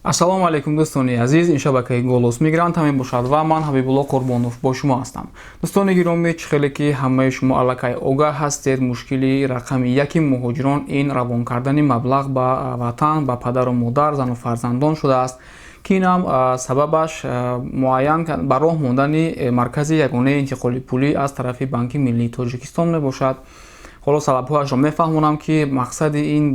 Ассалому алайкум дӯстони азиз, ин шабакаи Голос Мигрант мебошад ва ман Ҳабибулло Қурбонов бо шумо ҳастам. Дӯстони гиромӣ, чӣ хеле ки ҳамаи шумо аллакай огаҳ ҳастед, мушкили рақами яки муҳоҷирон ин равон кардани маблағ ба ватан, ба падару модар, зану фарзандон шудааст, ки инам сабабаш муайян ба роҳ мондани маркази ягонаи интиқоли пулӣ аз тарафи Банки Миллии Тоҷикистон мебошад. ҳоло сабабҳояшро мефаҳмонам, ки мақсади ин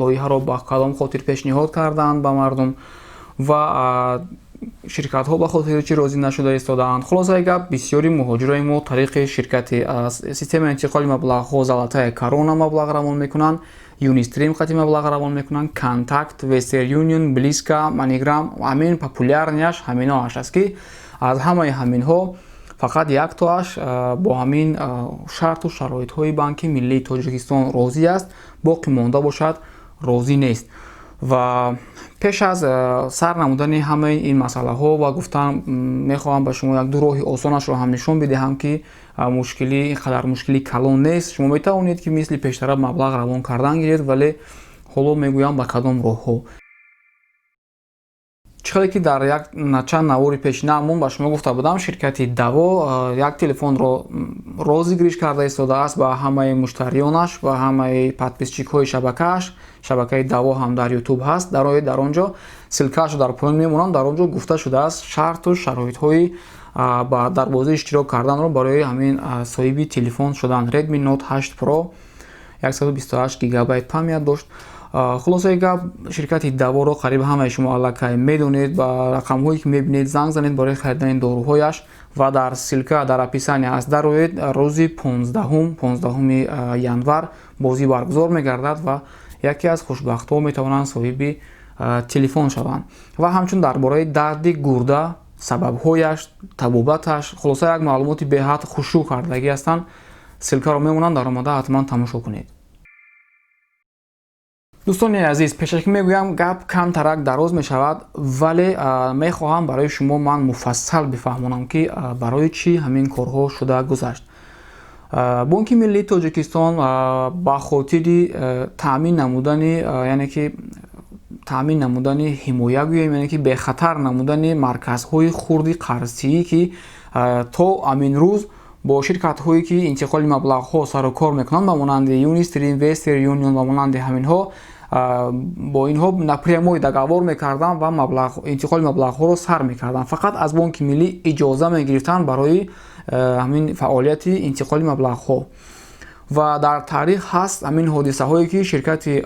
лоиҳаро ба кадом хотир пешниҳод кардаанд ба мардум ва ширкатҳо ба хотири чӣ розӣ нашуда истодаанд. хулосаи гап, бисёри муҳоҷирои мо тариқи ширкати системаи интиқоли маблағҳо Золотая корона маблағ равон мекунанд, Юнистрим хати маблағ равон мекунанд, Контакт, Вестер Юнион, Близка, Маниграм, ҳамин популярнияш ҳаминоаш аст, ки аз ҳамаи ҳаминҳо фақат яктоаш бо ҳамин шарту шароитҳои Банки Миллии Тоҷикистон розӣ аст, боқӣ монда бошад розӣ нест. Ва пеш аз сар намудани ҳамаи ин масъалаҳо ва гуфтан мехоҳам ба шумо як-ду роҳи осонашро ҳам нишон бидиҳам, ки мушкили ин қадар мушкили калон нест. Шумо метавонед ки мисли пештара маблағ равон кардан гиред, вале ҳоло мегӯям ба кадом роҳҳо. чӣ хеле ки дар чанд навори пешинамон ба шумо гуфта будам, ширкати Даво як телефонро розыгриш карда истодааст ба ҳамаи муштарионаш, ба ҳамаи подписчикҳои шабакааш. Шабакаи Даво ҳам дар YouTube ҳаст, дар он ҷо силкаашро дар поён мемонам, дар он ҷо гуфта шудааст шарту шароитҳои ба дар бозии иштирок карданро барои ҳамин соҳиби телефон шудан. Redmi Note 8 Pro 128 гигабайт памят дошт. хулосаи гап, ширкати Даворо қариб ҳамаи шумо аллакай медонед, ба рақамҳое ки мебинед занг занед барои харидани доруҳояш ва дар силка дар описания аст дароед. рӯзи 15 январ бозӣ баргузор мегардад ва яке аз хушбахтҳо метавонанд соҳиби телефон шаванд. Ва ҳамчун дар бораи дарди гурда, сабабҳояш, табобаташ, хулоса як маълумоти беҳад хушрӯ кардагӣ ҳастанд. Силкаро мемонанд, дар омада ҳатман тамошо кунед. дӯстони азиз, пешакӣ мегӯям, гап камтарак дароз мешавад, вале мехоҳам барои шумо ман муфассал бифаҳмонам, ки барои чӣ ҳамин корҳо шуда гузашт. Банки Миллии Тоҷикистон ба хотири таъмин намудани, яъне ки таъмин намудани ҳимоя гӯем, яъне ки бехатар намудани марказҳои хурди қарзчиӣ, ки то амин рӯз бо ширкатҳое ки интиқоли маблағҳо сару кор мекунанд, ба монанди Юнистрим, Вестер Юнион ва монанди ҳаминҳо, бо инҳо напрямой договор мекарданд ва интиқоли маблағҳоро сар мекарданд. Фақат аз Банки Миллӣ иҷоза мегирифтанд барои ҳамин фаъолияти интиқоли маблағҳо. Ва дар таърих ҳаст ҳамин ҳодисаҳое, ки ширкати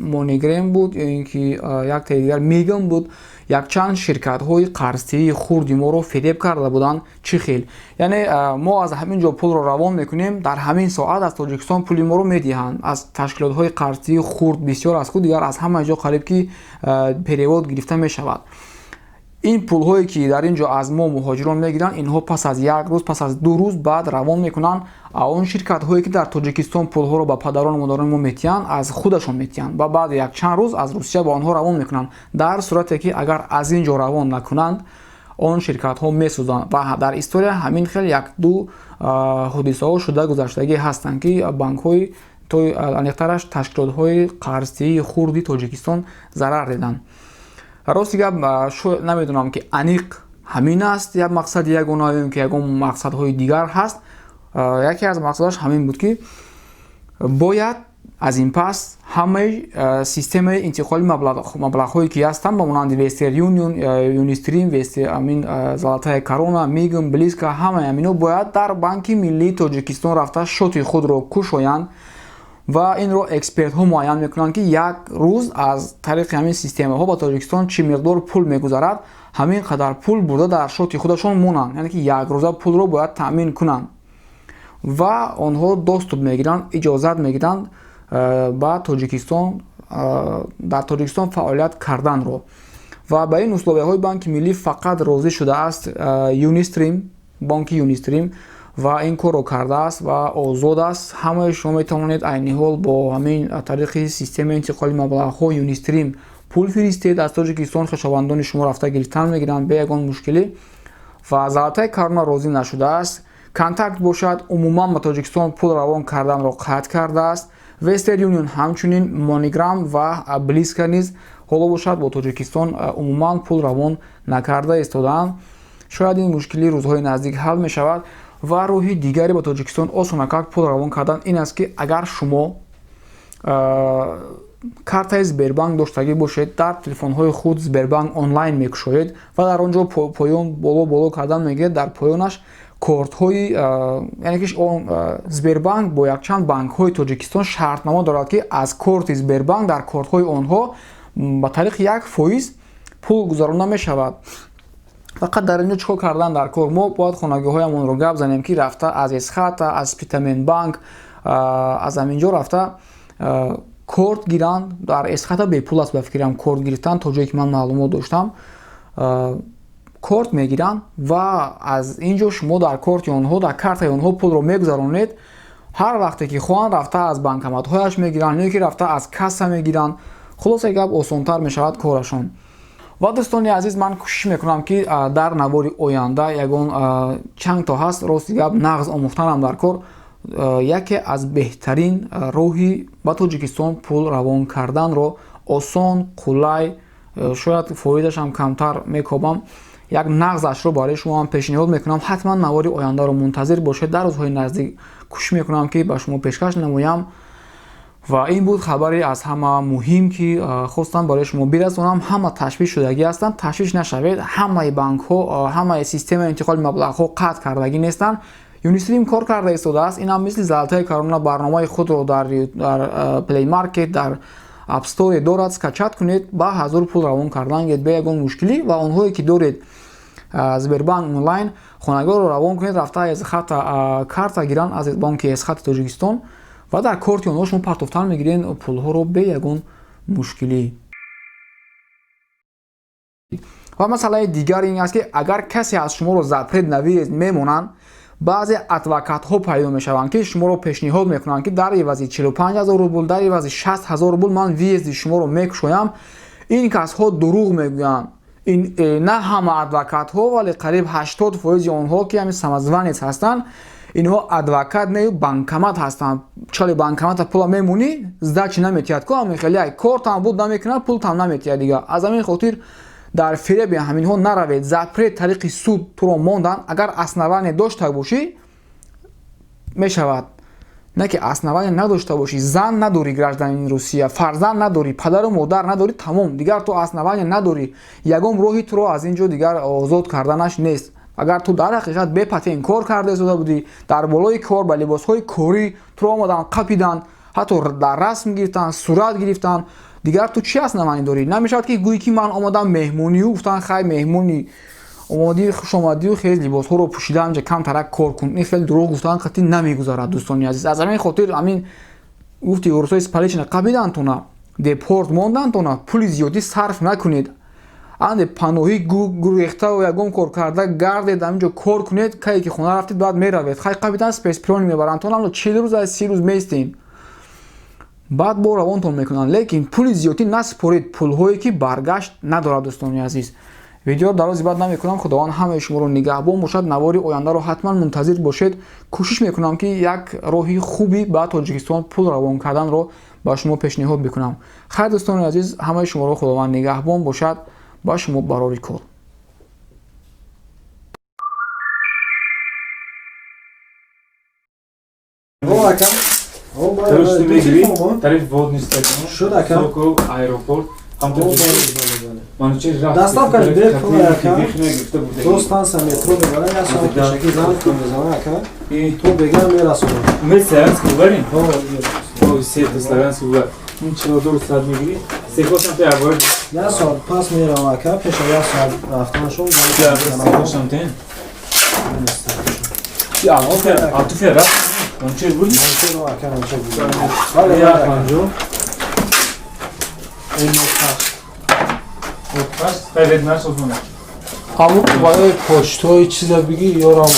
Монигрем буд, ин ки як таи дигар Меган буд, якчанд ширкатҳои қарзчиии хурди моро фиреб карда буданд. Чӣ хел? Яъне мо аз ҳамин ҷо пулро равон мекунем, дар ҳамин соат аз Тоҷикистон пули моро медиҳанд. Аз ташкилотҳои қарзчиии хурд бисёр аст, ку дигар аз ҳама ҷо қариб ки перевод гирифта мешавад. ин пулҳое ки дар ин ҷо аз мо муҳоҷирон мегиранд, инҳо пас аз як рӯз, пас аз ду рӯз баъд равон мекунанд. Он ширкатҳое ки дар Тоҷикистон пулҳоро ба падарону модарони мо метиҳанд, аз худашон метиҳанд ва баъди якчанд рӯз аз Русия ба онҳо равон мекунанд. Дар сурате ки агар аз ин ҷо равон накунанд, он ширкатҳо месӯзанд. Ва дар история ҳамин хел як-ду ҳодисаҳо шуда гузаштагӣ ҳастанд, ки банкҳои аниқтараш ташкилотҳои қарзчиии хурди Тоҷикистон зарар диданд. рости гап намедонам, ки аниқ ҳамин аст як мақсади ягона, ё ки ягон мақсадҳои дигар ҳаст. яке аз мақсадаш ҳамин буд, ки бояд аз ин пас ҳамаи системаи интиқоли маблағҳое ки ҳастанд, ба монанди Вестер Юнион, Юнистрим, амин Золотая корона, Меган, Близка, ҳамаи амино бояд дар Банки Миллии Тоҷикистон рафта шоти худро кушоянд ва инро экспертҳо муайян мекунанд, ки як рӯз аз тариқи ҳамин системаҳо ба Тоҷикистон чӣ миқдор пул мегузарад, ҳамин қадар пул бурда дар шоти худашон монанд, яъне ки якрӯза пулро бояд таъмин кунанд ва онҳо доступ мегиранд, иҷозат мегиранд ба Тоҷикистон, дар Тоҷикистон фаъолият карданро. ва ба ин условияҳои Банки Миллӣ фақат розӣ шудааст Юнистрим, банки Юнистрим, ва ин корро кардааст ва озод аст. ҳамаи шумо метавонед айни ҳол бо ҳамин тариқи системаи интиқоли маблағҳо Юнистрим пул фиристед аз Тоҷикистон, хишовандони шумо рафта гирифтан мегиранд бе ягон мушкилӣ. ва Золотая корона розӣ нашудааст. Контакт бошад, умуман ба Тоҷикистон пул равон карданро қатъ кардааст. Вестер Юнион ҳамчунин, Мониграм ва Близка низ ҳоло бошад бо Тоҷикистон умуман пул равон накарда истодаанд. Шояд ин мушкили рӯзҳои наздик ҳал мешавад. Ва роҳи дигаре ба Тоҷикистон осонакак пул равон кардан ин аст ки агар шумо картаи Сбербанк доштагӣ бошед, дар телефонҳои худ Сбербанк онлайн мекушоед ва дар он ҷо поён боло кардан мегиред. Дар поёнаш кортҳои яъне ки Сбербанк бо якчанд банкҳои Тоҷикистон шартнома дорад ки аз корти Сбербанк дар кортҳои онҳо ба тариқи 1% пул гузаронда мешавад. Фақат дар инҷо чикор кардан дар кор? Мо бояд хонагиҳоямонро гап занем ки рафта аз Эсхата, аз Питаменбанк, аз ҳаминҷо рафта корт гиранд. Дар Эсхата бепул аст ба фикрам корт гирифтан, то ҷое ки ман маълумот доштам. Корт мегиранд ва аз инҷо шумо дар корти онҳо, дар картаи онҳо пулро мегузаронед. ҳар вақте ки хоҳанд рафта аз банкоматҳояш мегиранд ё ки рафта аз касса мегиранд. хулоса гап осонтар мешавад корашон. ва дӯстони азиз, ман кӯшиш мекунам ки дар навори оянда ягон чанд то ҳаст рости гап нағз омӯхтанам дар кор. яке аз беҳтарин роҳи ба Тоҷикистон пул равон карданро осон, қулай, шояд фоидашам камтар мекобам, як нағзашро барои шумо ман пешниҳод мекунам. ҳатман навори ояндаро мунтазир бошед. дар рӯзҳои наздик кӯшиш мекунам ки ба шумо пешкаш намоям. ва ин буд хабаре аз ҳама муҳим ки хостам барои шумо бирасонам. ҳама ташвиш шудагӣ ҳастанд. ташвиш нашавед. ҳамаи банкҳо, ҳамаи системаи интиқоли маблағҳо қатъ кардагӣ нестанд. Юнистрим кор карда истодааст. Инам мисли Золотая корона барномаи худро дар Play Market, дар App Store дорад. скачат кунед, ба ҳазур пул равон кардан гед бе ягон мушкилӣ. ва онҳое ки доред Сбербанк онлайн хонагиҳоро равон кунед, рафта аз хата карта гиранд аз банки Эсхати Тоҷикистон ва дар корти онҳо шумо партофтан мегиред пулҳоро бе ягон мушкилӣ. ва масъалаи дигар ин аст ки агар касе аз шуморо запрет навирест мемонанд, баъзе адвокатҳо пайдо мешаванд ки шуморо пешниҳод мекунанд ки дар ивази 45 000 рубл, дар ивази 60 000 рубл ман виезди шуморо мекушоям. ин касҳо дурӯғ мегӯянд. на ҳама адвокатҳо, вале қариб 80% онҳо ки ҳамин самозванец ҳастанд, инҳо адвокат не банкомат ҳастанд. чали банкомата пула мемонӣ, сдачи наметиҳад ку ҳамин кортам буд намекунад, пултам наметиҳад дига. аз ҳамин хотир дар фиреби ҳаминҳо наравед. запрет тариқи суд туро мондан. агар основание дошта бошӣ мешавад. не ки основание надошта бошӣ, зан надорӣ гражданини Русия, фарзанд надорӣ, падару модар надорӣ, тамом, дигар ту основание надорӣ. ягон роҳи туро аз ин ҷо дигар озод карданаш нест. агар ту дар ҳақиқат бепатен кор карда истода будӣ, дар болои кор ба либосҳои корӣ туро омаданд қапиданд, ҳатто дар расм гирифтанд, сурат гирифтанд, дигар ту чӣ основание дорӣ? намешавад ки гӯӣ ки ман омадам меҳмонию, гуфтанд хай меҳмони омадӣ, хушомадию, хез либосҳоро пӯшида ҳамҷа камтарак кор кун. ин хеле дурӯғ гуфтан қатъи намегузарад дӯстони азиз. аз ҳамин хотир ҳамин гуфти урусои сполична қабидантона, депорт мондантона, пули зиёдӣ сарф накунед. анде паноҳӣ гурехтаву ягон кор карда гардед ҳаминҷо кор кунед. кае ки хона рафтед баъд меравед. хай қабидан спецпиони мебарантон 40 рӯз аз 30 рӯз меистем. баъд бо равонтон мекунанд. лекин пули зиёдӣ наспоред, пулҳое ки баргашт надорад дӯстони азиз. видеоро дарози баъд намекунам. худованд ҳамаи шуморо нигаҳбон бошад. навори ояндаро ҳатман мунтазир бошед. кӯшиш мекунам ки як роҳи хуби ба Тоҷикистон пул равон карданро ба шумо пешниҳод бикунам. хайр дӯстони азиз, ҳамаи шуморо худованд нигаҳбон бошад. ба шумо барори кор. тариф вод нест. Шуд ака. Аэропорт. Доставка до станция метро мебарад, я сам пешакӣ занг мезанам ака. То бега мерасонам. Мы славянский говорим? Ой, сет славянский говорим. Ну чего дуру сад мегири? Секошам те авор. Я сад пас мерам ака, пеша я сад рафтанашон. Я секошам те. Я а tu fais rap? On tire boule? On tire aка, on tire boule. Allez, ya Panjo. خیلی نشدونه. همون برای پشتوی چیزا بگی یارم.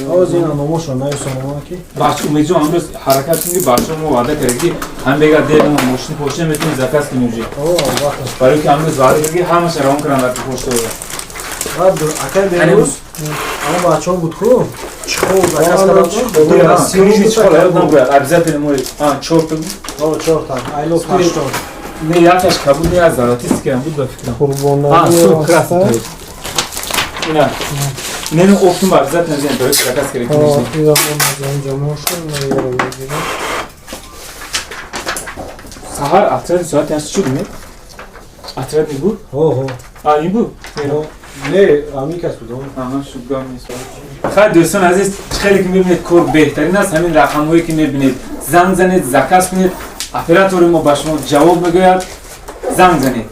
آواز اینا نموشو نیستم کی. باشه میجو امروز حرکت کنی باشه مو وعده کردی هم بگه دیگه ماشین پشت میتونی زکات کنی میشه. وقت. برای که امروز وعده کردی همه شرام کردن در پشت رو. بعد اکل دیروز اما بچه‌ها بود کو چخو زکات کردن. سیریش چخو یاد نبود. ابزار نموری. 4 تا. 4 تا. ایلو 8 تا. نه یکش کبود نه از زراتیست که هم بود به فکرم قربانایی سو کراس راسته توی اینا نه افتون برزت نزیم برای زکاس کرد ایران مزین جمعشون نیاره بگیرم سهر اترد ساعت یعنی چی بود؟ اترد می بود؟ این بود؟ نه امی کس بود آها شکرم نیست خیلی دوستان عزیز خیلی که میبینید کور بهترین است همین رقم هایی که میبینید زنگ زنید زکاس کنید اپراتور ما به شما جواب میگوید زنگ زنید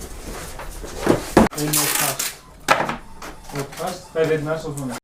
خیلی نشد